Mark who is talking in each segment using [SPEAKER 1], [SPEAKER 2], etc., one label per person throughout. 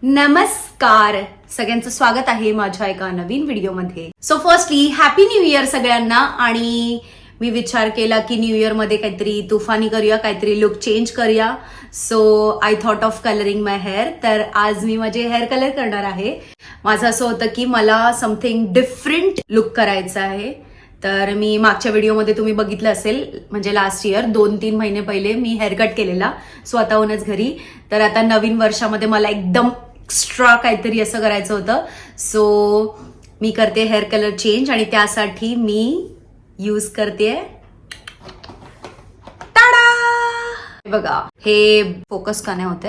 [SPEAKER 1] नमस्कार, सगळ्यांचं स्वागत आहे माझ्या एका नवीन व्हिडिओमध्ये. So firstly happy new year सगळ्यांना. आणि मी विचार केला की न्यू इयर मध्ये काहीतरी तुफानी करूया, काहीतरी लुक चेंज करूया. So I thought of colouring my hair. तर आज मी माझे हेअर कलर करणार आहे. माझं असं होतं की मला समथिंग डिफरंट लुक करायचं आहे. तर मी मागच्या व्हिडिओमध्ये तुम्ही बघितलं असेल, म्हणजे लास्ट इयर 2-3 महिने पहिले मी हेअर कट केलेला स्वतःहूनच घरी. तर आता नवीन वर्षामध्ये मला एकदम एक्स्ट्रा काहीतरी असं करायचं होतं. सो मी करते हेअर कलर चेंज आणि त्यासाठी मी यूज करते बघा, हे फोकस का नाही होते.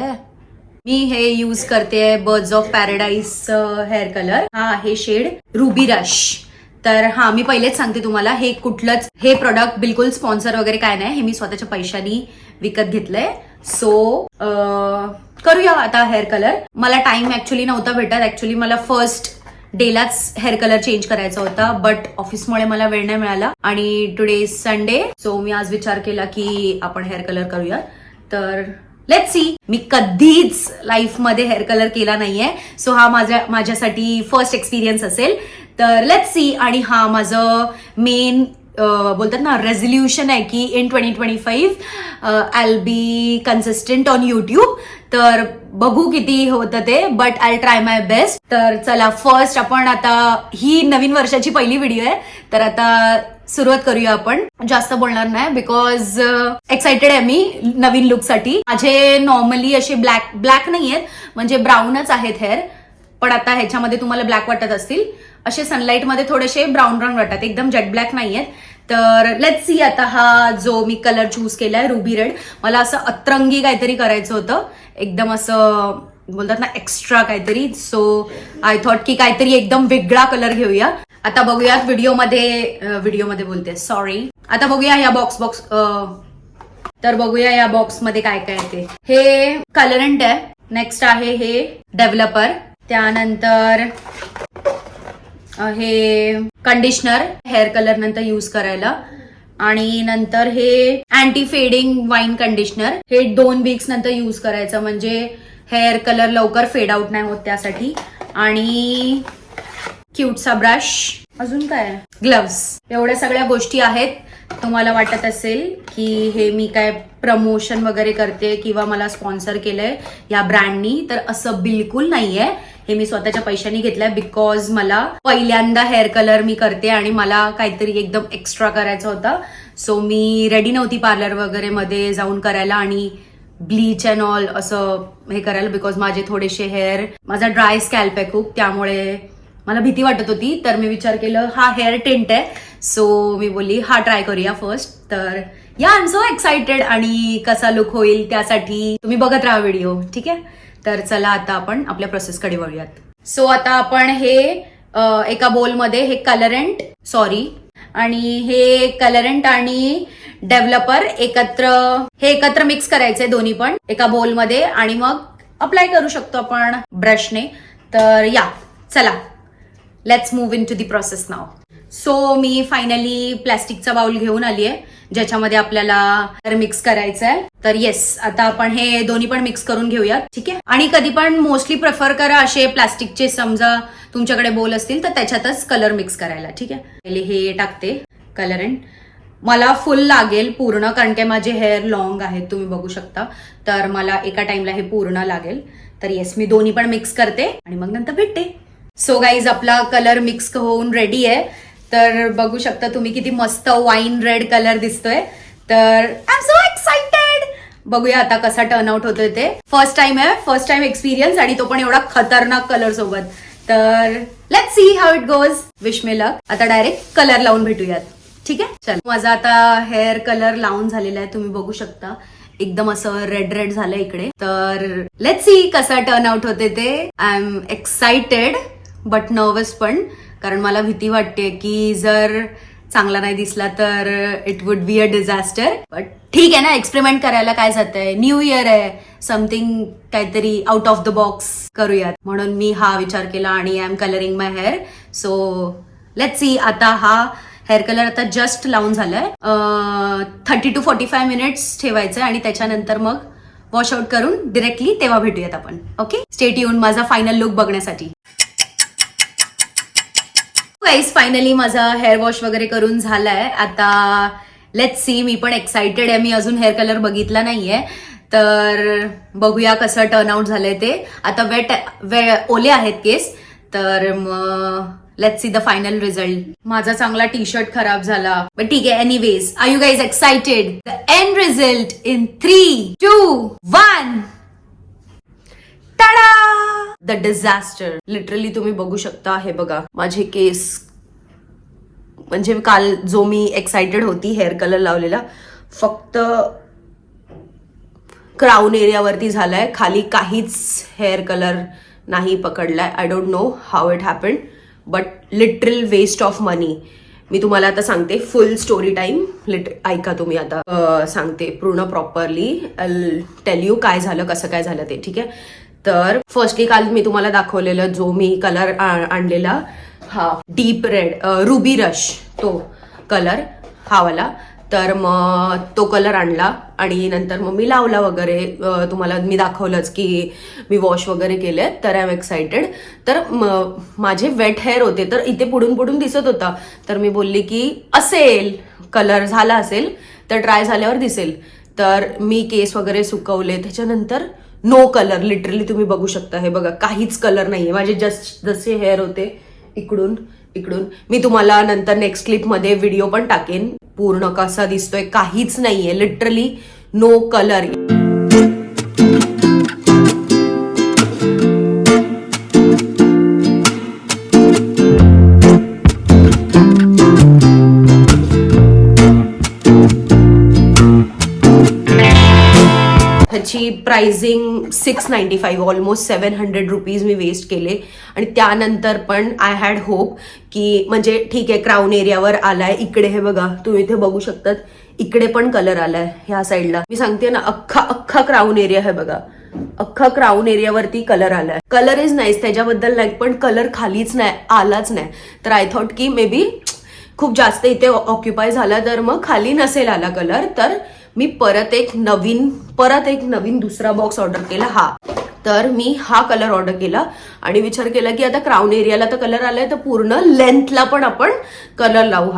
[SPEAKER 1] मी हे यूज करते birds of paradise hair colour. हा आहे शेड रुबी रश. तर हा, मी पहिलेच सांगते तुम्हाला, हे कुठलंच हे प्रोडक्ट बिलकुल स्पॉन्सर वगैरे काय नाही, हे मी स्वतःच्या पैशानी विकत घेतलंय. सो करूया आता हेअर कलर. मला टाइम ऍक्च्युली नव्हता भेटत. ऍक्च्युली मला फर्स्ट डेलाच हेअर कलर चेंज करायचा होता, बट ऑफिसमुळे मला वेळ नाही मिळाला आणि टुडे इज संडे. सो मी आज विचार केला की आपण हेअर कलर करूया. तर लेट्स सी. मी कधीच लाईफमध्ये हेअर कलर केला नाहीये, सो हा माझ्यासाठी फर्स्ट एक्सपिरियन्स असेल. तर लेट्स सी. आणि हा माझं मेन बोलतात ना रेझोल्युशन आहे की in 2025 I will be consistent on YouTube. तर बघू किती होतं ते, but I try my best. तर चला, फर्स्ट आपण आता, ही नवीन वर्षाची पहिली व्हिडिओ आहे, तर आता सुरुवात करूया आपण. जास्त बोलणार नाही बिकॉज एक्साइटेड आहे मी नवीन लुकसाठी. माझे नॉर्मली असे ब्लॅक नाही आहेत, म्हणजे ब्राऊनच आहेत हेअर, पण आता ह्याच्यामध्ये तुम्हाला ब्लॅक वाटत असतील. असे सनलाईटमध्ये थोडेसे ब्राऊन वाटतात, एकदम जेट ब्लॅक नाहीयेत. तर लेट्स सी. आता हा जो मी कलर चूज केलाय रुबी रेड, मला असं अतरंगी काहीतरी करायचं होतं, एकदम असं बोलतात ना एक्स्ट्रा काहीतरी. सो आय थॉट की काहीतरी एकदम वेगळा कलर घेऊया. आता बघूयात व्हिडिओमध्ये बोलते, सॉरी. आता बघूया या बॉक्स तर बघूया या बॉक्समध्ये काय काय आहे ते. हे कलरंट आहे. नेक्स्ट आहे हे डेव्हलपर. त्यानंतर हे कंडिशनर हेअर कलर नंतर यूज करायला. आणि नंतर हे अँटी फेडिंग वाईन कंडिशनर. हे 2 वीक्स नंतर यूज करायचं, म्हणजे हेअर कलर लवकर फेड आउट नाही होत त्यासाठी. आणि क्यूटसा ब्रश. अजून काय, ग्लव्स. एवढ्या सगळ्या गोष्टी आहेत. तुम्हाला वाटत असेल की हे मी काय प्रमोशन वगैरे करते किंवा मला स्पॉन्सर केलंय या ब्रँडनी, तर असं बिलकुल नाहीये. हे मी स्वतःच्या पैशानी घेतलंय बिकॉज मला पहिल्यांदा हेअर कलर मी करते आणि मला काहीतरी एकदम एक्स्ट्रा करायचा होता. सो मी रेडी नव्हती पार्लर वगैरे मध्ये जाऊन करायला आणि ब्लीच अँड ऑल असं हे करायला, बिकॉज माझे थोडेसे हेअर, माझा ड्राय स्कॅल्प आहे खूप, त्यामुळे मला भीती वाटत होती. तर मी विचार केलं हा हेअर टिंट आहे, सो मी बोलली हा ट्राय करूया फर्स्ट. तर या, आय एम सो एक्साइटेड. आणि कसा लुक होईल त्यासाठी तुम्ही बघत राहा व्हिडिओ, ठीक आहे. तर चला आता आपण आपल्या प्रोसेसकडे वळूयात. सो आता आपण हे एका बोलमध्ये हे कलरंट आणि डेव्हलपर एकत्र मिक्स करायचंय दोन्ही पण एका बोलमध्ये, आणि मग अप्लाय करू शकतो आपण ब्रशने. तर या, चला let's move into the process now. So मी फायनली प्लॅस्टिकचा बाउल घेऊन आली आहे, ज्याच्यामध्ये आपल्याला मिक्स करायचं आहे. तर येस, आता आपण हे दोन्ही पण मिक्स करून घेऊयात, ठीक आहे. आणि कधी पण मोस्टली प्रेफर करा असे प्लास्टिकचे, समजा तुमच्याकडे बोल असतील तर त्याच्यातच कलर मिक्स करायला, ठीक आहे. पहिले हे टाकते कलरंट. मला फुल लागेल पूर्ण, कारण की माझे हेअर लॉंग आहेत, तुम्ही बघू शकता. तर मला एका टाइमला हे पूर्ण लागेल. तर येस, मी दोन्ही पण मिक्स करते आणि मग नंतर भेटते. सो गाईज, आपला कलर मिक्स होऊन रेडी आहे. तर बघू शकता तुम्ही किती मस्त वाईन रेड कलर दिसतोय. तर आय एम सो एक्साइटेड. बघूया आता कसा टर्नआउट होतोय ते. फर्स्ट टाइम एक्सपिरियन्स, आणि तो पण एवढा खतरनाक कलर सोबत. तर let's see how it goes. Wish me luck. आता डायरेक्ट कलर लावून भेटूयात, ठीक आहे. चल, माझा आता हेअर कलर लावून झालेला आहे, तुम्ही बघू शकता एकदम असं रेड झालं इकडे. तर लेट्स सी कसा टर्नआउट होते ते. I am excited but nervous पण, कारण मला भीती वाटते की जर चांगला नाही दिसला तर it would be a disaster. But ठीक आहे ना, एक्सपेरिमेंट करायला काय जातंय. न्यू इयर आहे, समथिंग काहीतरी आउट ऑफ द बॉक्स करूयात, म्हणून मी हा विचार केला. आणि I am colouring my hair. So let's see. आता हा हेअर कलर आता जस्ट लावून झालाय. 30 to 45 मिनिट्स ठेवायचं आणि त्याच्यानंतर मग वॉश आउट करून डिरेक्टली तेव्हा भेटूयात आपण. ओके, स्टे ट्यून माझा फायनल लुक बघण्यासाठी. गाईज फायनली माझा हेअर वॉश वगैरे करून झालाय. आता लेट्स सी, मी पण एक्साइटेड आहे. मी अजून हेअर कलर बघितला नाहीये, तर बघूया कसं टर्न आउट झालंय ते. आता ओले आहेत केस, तर मग let's see the final result. माझा चांगला टी शर्ट खराब झाला, पण ठीक आहे. Anyways, are you guys excited? The end result in 3, 2, 1. टाडा! The disaster. लिटरली तुम्ही बघू शकता. हे बघा माझे केस, म्हणजे काल जो मी एक्साइटेड होती हेअर कलर लावलेला, फक्त क्राऊन एरियावरती झालाय. खाली काहीच हेअर कलर नाही पकडलाय. I don't know how it happened, but literal waste of money. मी तुम्हाला आता सांगते फुल स्टोरी टाइम. ऐका तुम्ही आता, सांगते पूर्ण प्रॉपरली. टेल यू काय झालं, कसं काय झालं ते. ठीक आहे. तर फर्स्टली काल मी तुम्हाला दाखवलेलं जो मी कलर आणलेला, हा डीप रेड रुबी रश, तो कलर हा वाला. तर मग तो कलर आणला आणि नंतर मग मी लावला वगैरे. तुम्हाला मी दाखवलंच की मी वॉश वगैरे केले. तर आय एम एक्साइटेड. तर माझे वेट हेअर होते, तर इथे पुढून दिसत होता. तर मी बोलली की असेल कलर झाला असेल तर ड्राय झाल्यावर दिसेल. तर मी केस वगैरे सुकवले. त्याच्यानंतर नो कलर. लिटरली तुम्ही बघू शकता. हे बघा काहीच कलर नाहीये. माझे जस्ट जसे हेअर होते इकडून. मी तुम्हाला नंतर नेक्स्ट क्लिप मध्ये व्हिडिओ पण टाकेन पूर्ण कसा दिसतोय. काहीच नाहीये, लिटरली नो कलर. ह्याची प्राइसिंग 695, ऑलमोस्ट 700 रुपीज मी वेस्ट केले. आणि त्यानंतर पण आय हॅड होप की म्हणजे ठीक आहे, क्राऊन एरियावर आलाय. इकडे हे बघा, तुम्ही इथे बघू शकतात, इकडे पण कलर आलाय ह्या साईडला. मी सांगते ना, अख्खा क्राऊन एरिया हे बघा, अख्खा क्राऊन एरियावरती कलर आलाय. कलर इज नाईस, त्याच्याबद्दल नाही, पण कलर खालीच नाही, आलाच नाही. तर आय थॉट की मे बी खूप जास्त इथे ऑक्युपाय झाला, तर मग खाली नसेल आला कलर. तर मी परत एक नवीन दुसरा बॉक्स ऑर्डर केला. तर मी हा कलर ऑर्डर केला आणि विचार केला की आता क्राऊन एरियाला तर कलर आलाय, तर पूर्ण लेंथला पण आपण कलर लावू.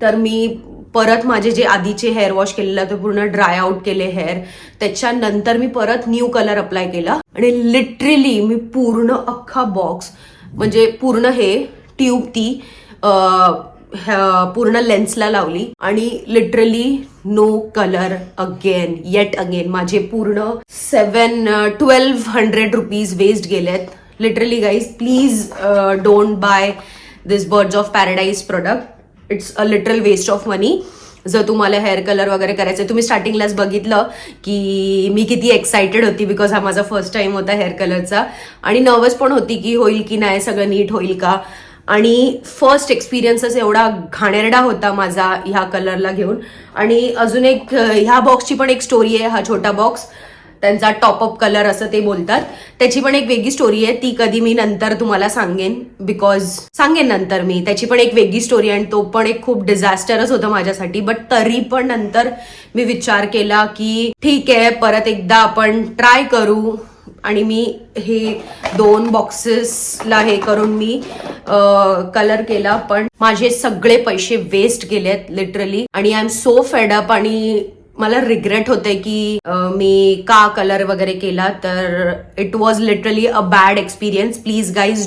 [SPEAKER 1] तर मी परत माझे जे आधीचे हेअर वॉश केलेला ते पूर्ण ड्राय आउट केले हेअर. त्याच्यानंतर मी परत न्यू कलर अप्लाय केला आणि लिटरली मी पूर्ण अख्खा बॉक्स, म्हणजे पूर्ण हे ट्यूब ती पूर्ण लेन्सला लावली आणि literally no colour yet again. माझे पूर्ण 1200 रुपीज वेस्ट गेलेत. Literally guys, please don't buy this Birds of Paradise product. It's a literal waste of money. जर तुम्हाला हेअर कलर वगैरे करायचं, तुम्ही स्टार्टिंगलाच बघितलं की मी किती एक्साइटेड होती, बिकॉज हा माझा फर्स्ट टाइम होता हेअर कलरचा. आणि नर्वस पण होती की होईल की नाही, सगळं नीट होईल का. आणि फर्स्ट एक्सपिरियन्सच एवढा घाणेरडा होता माझा ह्या कलरला घेऊन. आणि अजून एक ह्या बॉक्सची पण एक स्टोरी आहे. हा छोटा बॉक्स, त्यांचा टॉपअप कलर असं ते बोलतात, त्याची पण एक वेगळी स्टोरी आहे. ती कधी मी नंतर तुम्हाला सांगेन नंतर मी त्याची पण एक वेगळी स्टोरी. आणि तो पण एक खूप डिझास्टरच होतं माझ्यासाठी. बट तरी पण नंतर मी विचार केला की ठीक आहे, परत एकदा आपण ट्राय करू. आणि मी हे 2 बॉक्सेसला हे करून मी कलर केला, पण माझे सगळे पैसे वेस्ट गेलेत लिटरली. आणि I am so fed up. आणि मला रिग्रेट होते की मी का कलर वगैरे केला. तर it was literally a bad experience. Please guys,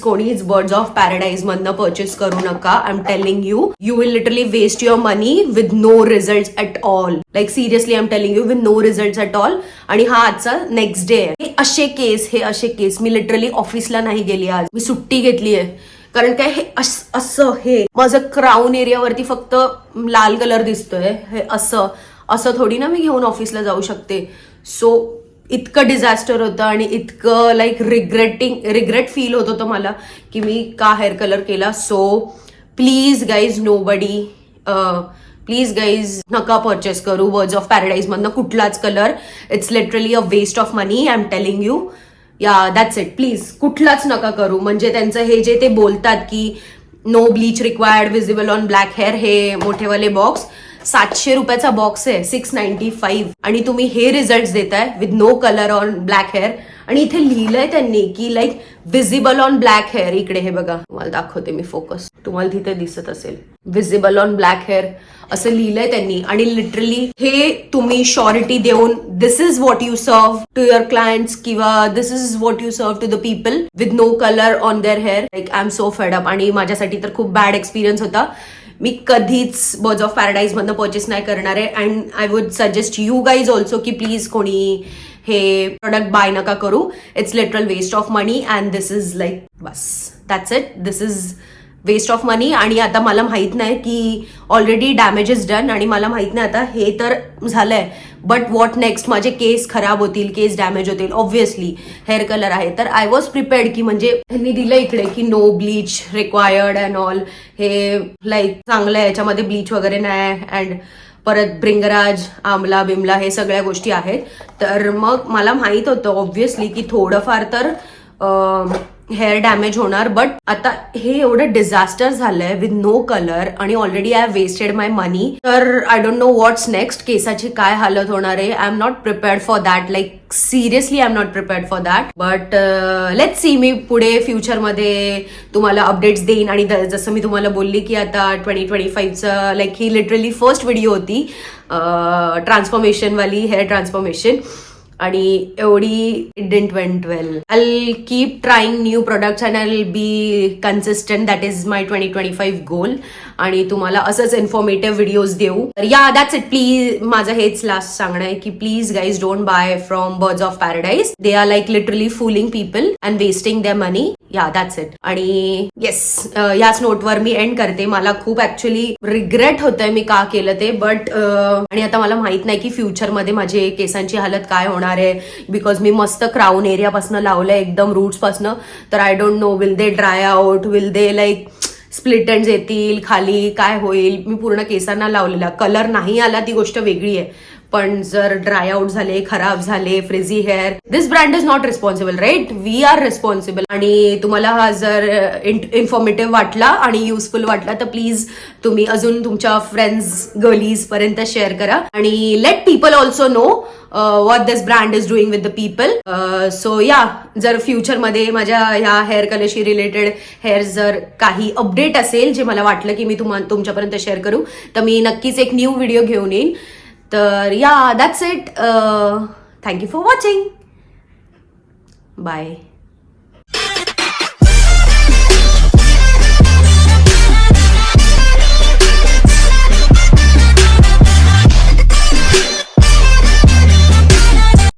[SPEAKER 1] कोणीच बर्ड्स ऑफ पॅराडाईज मधनं परचेस करू नका. I am telling you will literally waste your money with no result at all. Like seriously I am telling you, with no result at all. आणि हा आजचा next day आहे. हे असे केस मी literally ऑफिसला नाही गेली आज. मी सुट्टी घेतली आहे. कारण काय, हे असं हे माझं क्राऊन एरियावरती फक्त लाल कलर दिसतोय. हे असं थोडी ना मी घेऊन ऑफिसला जाऊ शकते. सो इतकं डिझास्टर होतं आणि इतकं लाईक रिग्रेट फील होत होतं मला की मी का हेअर कलर केला. सो प्लीज गाईज नका परचेस करू बर्ड्स ऑफ पॅराडाईज मधनं कुठलाच colour. It's literally a waste of money. I am telling you. Yeah that's it. Please कुठलाच नका करू. म्हणजे त्यांचं हे जे ते बोलतात की no bleach required, visible on black hair, हे मोठेवाले बॉक्स, 700 रुपयाचा बॉक्स आहे, 695, आणि तुम्ही हे रिझल्ट देताय with no colour on black hair. आणि इथे लिहिलंय त्यांनी की like visible on black hair. इकडे हे बघा, तुम्हाला दाखवते मी फोकस, तुम्हाला तिथे दिसत असेल विजिबल ऑन ब्लॅक हेअर असं लिहिलंय त्यांनी. आणि लिटरली हे तुम्ही शॉरिटी देऊन this is what you serve to your clients किंवा this is what you serve to the people with no colour on their hair. Like I am so fed up. आणि माझ्यासाठी तर खूप बॅड एक्सपिरियन्स होता. मी कधीच बर्ड्स ऑफ पॅराडाईज मधनं purchase नाही करणार आहे. And I would suggest you guys also की प्लीज कोणी हे प्रोडक्ट बाय नका करू. It's literal waste of money and this is like बस that's it. This is waste of money. आणि आता मला माहित नाही की ऑलरेडी डॅमेज इज डन आणि मला माहित नाही आता हे तर झालंय बट व्हॉट नेक्स्ट. माझे केस खराब होतील, केस डॅमेज होतील. ऑब्व्हियसली हेअर कलर आहे तर आय वॉज प्रिपेअर्ड की म्हणजे त्यांनी दिलं इकडे की no bleach required and all. हे लाईक चांगलं आहे, याच्यामध्ये ब्लीच वगैरे नाही. अँड परत ब्रिंगराज, आमला बिमला हे सगळ्या गोष्टी आहेत. तर मग मला माहित होतं ऑब्व्हियसली की थोडंफार तर हेअर डॅमेज होणार. बट आता हे एवढं डिझास्टर झालंय विथ नो कलर आणि already I have wasted my money. तर I don't know what's next. केसाची काय हालत होणार आहे. I am not prepared for that. Like seriously I am not prepared for that. But let's see. मी पुढे फ्युचरमध्ये तुम्हाला अपडेट्स देईन. आणि जसं मी तुम्हाला बोलली की आता 2025चं लाईक ही लिटरली फर्स्ट व्हिडिओ होती ट्रान्सफॉर्मेशनवाली, हेअर ट्रान्सफॉर्मेशन. आणि एवढी it didn't went well. I keep trying new products and I will be consistent. That is my 2025 goal. आणि तुम्हाला असंच इन्फॉर्मेटिव्ह व्हिडिओज देऊ. तर या दॅट्स इट. प्लीज माझं हेच लास्ट सांगणं आहे की please guys don't buy from birds of paradise. They are like literally फुलिंग people and wasting there मनी. या दॅट्स इट. आणि येस, याच नोटवर मी एंड करते. मला खूप ऍक्च्युअली रिग्रेट होतंय मी का केलं ते. बट आणि आता मला माहित नाही की फ्युचरमध्ये माझी केसांची हालत काय होणार आहे. बिकॉज मी मस्त क्राऊन एरियापासून लावलंय एकदम रूट्स पासनं. तर I don't no will they dry out, will they like split ends येतील खाली, काय होईल. मी पूर्ण केसांना लावलेला, कलर नाही आला ती गोष्ट वेगळी आहे. पण जर ड्राय आउट झाले, खराब झाले, frizzy hair, this brand is not responsible, right. We are responsible. आणि तुम्हाला हा जर इन्फॉर्मेटिव्ह वाटला आणि युजफुल वाटला तर प्लीज तुम्ही अजून तुमच्या फ्रेंड्स गलीज पर्यंत शेअर करा. आणि let people also know what this brand is doing with the people. So yeah, जर फ्युचरमध्ये माझ्या ह्या हेअर कलरशी रिलेटेड हेअर जर काही अपडेट असेल जे मला वाटलं की मी तुमच्यापर्यंत शेअर करू तर मी नक्कीच एक न्यू व्हिडिओ घेऊन येईन. तर yeah that's it. Thank you for watching. Bye.